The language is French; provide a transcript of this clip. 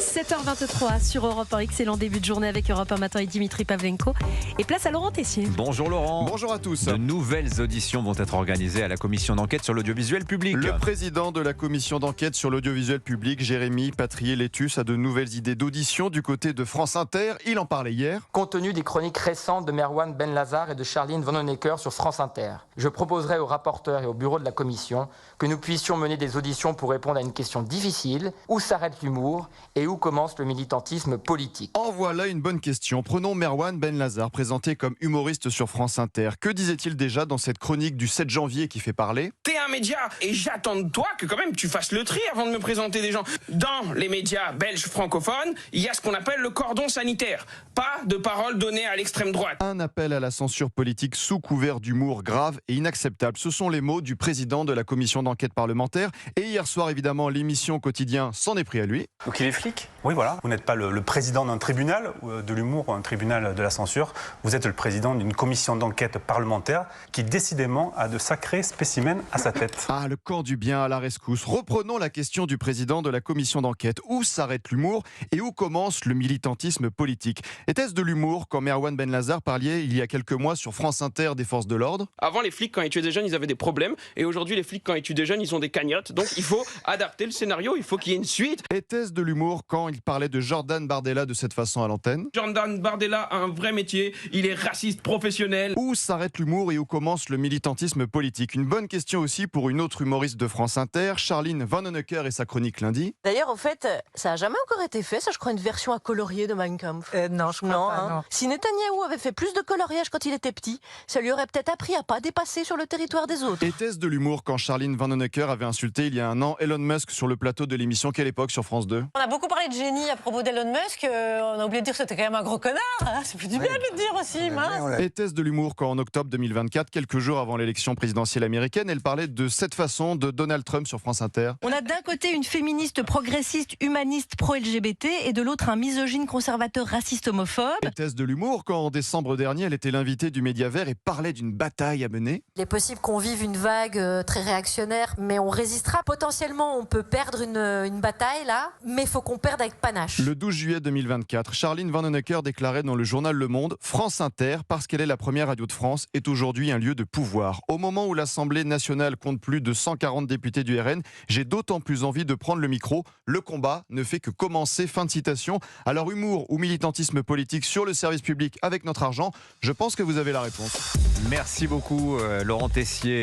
7h23 sur Europe 1. Excellent début de journée avec Europe 1 Matin et Dimitri Pavlenko. Et place à Laurent Tessier. Bonjour Laurent. Bonjour à tous. De nouvelles auditions vont être organisées à la commission d'enquête sur l'audiovisuel public. Le président de la commission d'enquête sur l'audiovisuel public, Jérémy Patrier-Létus, a de nouvelles idées d'audition du côté de France Inter. Il en parlait hier. Compte tenu des chroniques récentes de Merwan Ben-Lazar et de Charline Vanhoenacker sur France Inter, je proposerai aux rapporteurs et au bureau de la commission que nous puissions mener des auditions pour répondre à une question difficile. Où s'arrête l'humour et où commence le militantisme politique? En voilà une bonne question. Prenons Merwan Ben-Lazar, présenté comme humoriste sur France Inter. Que disait-il déjà dans cette chronique du 7 janvier qui fait parler? T'es un média et j'attends de toi que quand même tu fasses le tri avant de me présenter des gens. Dans les médias belges francophones, il y a ce qu'on appelle le cordon sanitaire. Pas de parole donnée à l'extrême droite. Un appel à la censure politique sous couvert d'humour grave et inacceptable. Ce sont les mots du président de la commission d'enquête parlementaire. Et hier soir, évidemment, l'émission Quotidien s'en est pris à lui. Donc il est flic? Oui, voilà. Vous n'êtes pas le président d'un tribunal de l'humour ou un tribunal de la censure. Vous êtes le président d'une commission d'enquête parlementaire qui, décidément, a de sacrés spécimens à sa tête. Ah, le camp du bien à la rescousse. Reprenons la question du président de la commission d'enquête. Où s'arrête l'humour et où commence le militantisme politique? Était-ce de l'humour quand Merwan Ben-Lazar parlait il y a quelques mois sur France Inter des forces de l'ordre? Avant, les flics, quand ils tuaient des jeunes, ils avaient des problèmes. Et aujourd'hui, les flics, quand ils tuent des jeunes, ils ont des cagnottes. Donc il faut adapter le scénario, il faut qu'il y ait une suite. Était-ce de l'humour quand il parlait de Jordan Bardella de cette façon à l'antenne? Jordan Bardella a un vrai métier, il est raciste professionnel. Où s'arrête l'humour et où commence le militantisme politique? Une bonne question aussi pour une autre humoriste de France Inter, Charline Vanhoenacker et sa chronique lundi. D'ailleurs, au fait, ça n'a jamais encore été fait, ça je crois, une version à colorier de Mein Kampf. Non, je crois pas, non. Si Netanyahou avait fait plus de coloriage quand il était petit, ça lui aurait peut-être appris à pas dépasser sur le territoire des autres. Était-ce de l'humour quand Charline Vanhoenacker avait insulté il y a un an Elon Musk sur le plateau de l'émission Quelle époque sur France 2? On a beaucoup parlé de génie à propos d'Elon Musk, on a oublié de dire que c'était quand même un gros connard, hein. C'est plus du bien de le dire aussi, mince. Était-ce de l'humour quand en octobre 2024, quelques jours avant l'élection présidentielle américaine, elle parlait de cette façon de Donald Trump sur France Inter? On a d'un côté une féministe progressiste humaniste pro-LGBT et de l'autre un misogyne conservateur raciste homophobe. Était-ce de l'humour quand en décembre dernier, elle était l'invitée du Média Vert et parlait d'une bataille à mener? Il est possible qu'on vive une vague très réactionnaire, mais on résistera. Potentiellement, on peut perdre une bataille là, mais il faut qu'on perde avec panache. Le 12 juillet 2024, Charline Vanhoenacker déclarait dans le journal Le Monde: France Inter, parce qu'elle est la première radio de France, est aujourd'hui un lieu de pouvoir. Au moment où l'Assemblée nationale compte plus de 140 députés du RN, j'ai d'autant plus envie de prendre le micro. Le combat ne fait que commencer. Fin de citation. Alors humour ou militantisme politique sur le service public avec notre argent? Je pense que vous avez la réponse. Merci beaucoup Laurent Tessier.